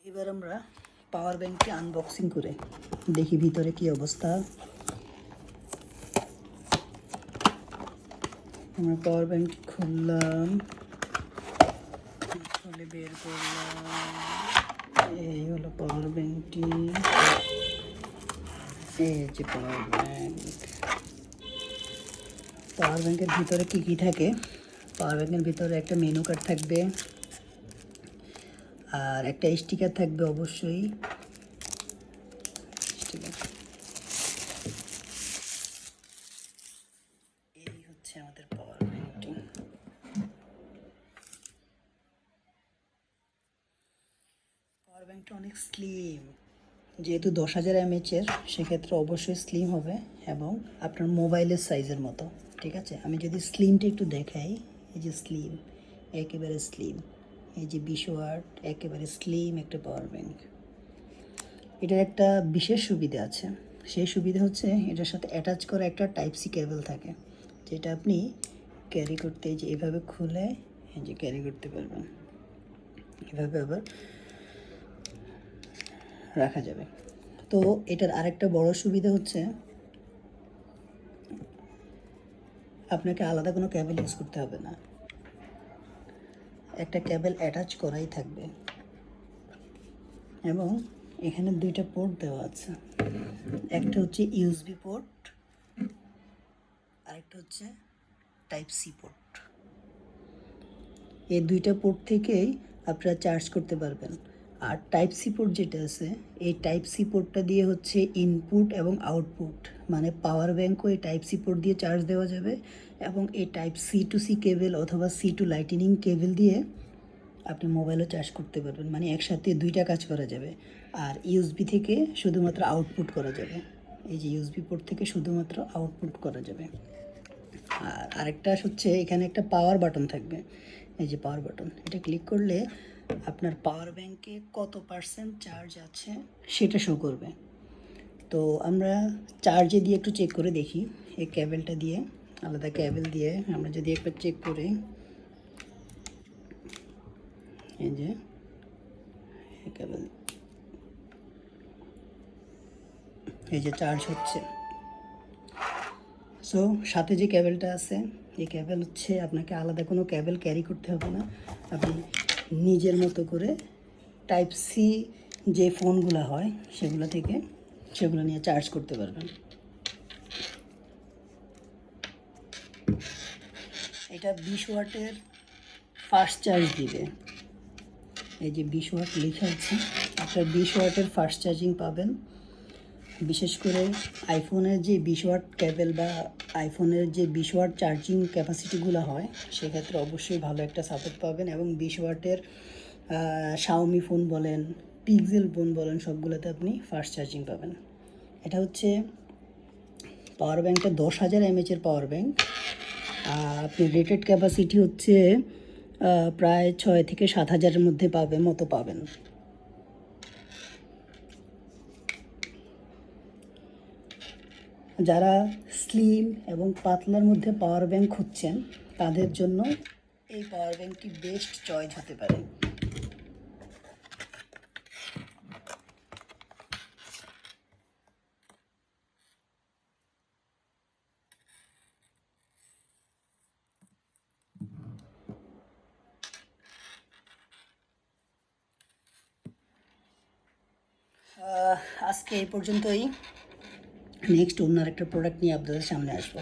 এবার আমরা পাওয়ার ব্যাংকটি আনবক্সিং করে দেখি ভিতরে কি অবস্থা। আমরা পাওয়ার ব্যাংকটি খুললাম, খুলে বের করলাম। এই হলো পাওয়ার ব্যাংকটি, এই যে পাওয়ার ব্যাংক। পাওয়ার ব্যাংকের ভিতরে কি কি থাকে? পাওয়ার ব্যাংকের ভিতরে একটা মেনু কার্ড থাকবে, আর একটা স্টিকার থাকবে অবশ্যই। এই হচ্ছে আমাদের পাওয়ার ব্যাংকটি। পাওয়ার ব্যাংকটা অনেক স্লিম, যেহেতু 10,000 mAh-এর, সেক্ষেত্রে অবশ্যই স্লিম হবে এবং আপনার মোবাইলের সাইজের মতো। ঠিক আছে, আমি যদি স্লিমটা একটু দেখাই, এই যে স্লিম, একেবারে স্লিম। এই যে 20 ওয়াট, একেবারে স্লিম একটা পাওয়ার ব্যাংক। এটার একটা বিশেষ সুবিধা আছে, সেই সুবিধা হচ্ছে এটার সাথে অ্যাটাচ করা একটা টাইপ সি কেবল থাকে, যেটা আপনি ক্যারি করতে, যে এভাবে খুলে এই যে ক্যারি করতে পারবেন, এভাবে আবার রাখা যাবে। তো এটার আরেকটা বড় সুবিধা হচ্ছে আপনাকে আলাদা কোনো কেবল ইউজ করতে হবে না, একটা কেবল অ্যাটাচ করাই থাকবে। এবং এখানে দুইটা পোর্ট দেওয়া আছে, একটা হচ্ছে ইউএসবি পোর্ট, আরেকটা হচ্ছে টাইপ সি পোর্ট। এই দুইটা পোর্ট থেকেই আপনারা চার্জ করতে পারবেন। আর টাইপ সি পোর্ট যেটা আছে, এই টাইপ সি পোর্টটা দিয়ে হচ্ছে ইনপুট এবং আউটপুট, মানে পাওয়ার ব্যাঙ্কও এই টাইপ সি পোর্ট দিয়ে চার্জ দেওয়া যাবে, এবং এই type C to C cable অথবা সি টু লাইটনিং কেবল দিয়ে আপনি মোবাইলও চার্জ করতে পারবেন, মানে একসাথে দুইটা কাজ করা যাবে। আর ইউএসবি থেকে শুধুমাত্র আউটপুট করা যাবে, এই যে ইউএসবি পোর্ট থেকে শুধুমাত্র আউটপুট করা যাবে। আর আরেকটা হচ্ছে এখানে একটা পাওয়ার বাটন থাকবে, এই যে পাওয়ার বাটন, এটা ক্লিক করলে আপনার পাওয়ার ব্যাংকে কত পার্সেন্ট চার্জ আছে সেটা শো করবে। তো আমরা চার্জে দিয়ে একটু চেক করে দেখি, এই কেবলটা দিয়ে, আলাদা কেবল দিয়ে আমরা যদি একবার চেক করি, এই যে কেবল, এই যে চার্জ হচ্ছে। সো সাথে যে কেবলটা আছে, এই কেবল হচ্ছে আপনাকে আলাদা কোনো কেবল ক্যারি করতে হবে না, আপনি নিজের মতো করে টাইপ সি যে ফোনগুলো হয় সেগুলো থেকে সেগুলো নিয়ে চার্জ করতে পারবেন। এটা 20 ওয়াটের ফাস্ট চার্জ দিবে, এই যে 20 ওয়াট লেখা আছে, আপনার 20 ওয়াটের ফাস্ট চার্জিং পাবেন। বিশেষ করে আইফোনের যে 20 ওয়াট কেবল বা আইফোনের যে 20 ওয়াট চার্জিং ক্যাপাসিটিগুলো হয়, সেক্ষেত্রে অবশ্যই ভালো একটা সাপোর্ট পাবেন। এবং 20 ওয়াটের শাওমি ফোন বলেন, পিক্সেল ফোন বলেন, সবগুলোতে আপনি ফাস্ট চার্জিং পাবেন। এটা হচ্ছে পাওয়ার ব্যাংকটা 10,000 mAh-এর পাওয়ার ব্যাংক। আপনি রেটেড ক্যাপাসিটি হচ্ছে প্রায় 6 থেকে 7,000-এর মধ্যে পাবেন। যারা স্লিম এবং পাতলার মধ্যে পাওয়ার ব্যাংক খুঁজছেন, তাদের জন্য এই পাওয়ার ব্যাংকটি বেস্ট চয়েস হতে পারে। আজকে এই পর্যন্তই, নেক্সট অন্য আরেকটা প্রোডাক্ট নিয়ে আপনাদের সামনে আসবো।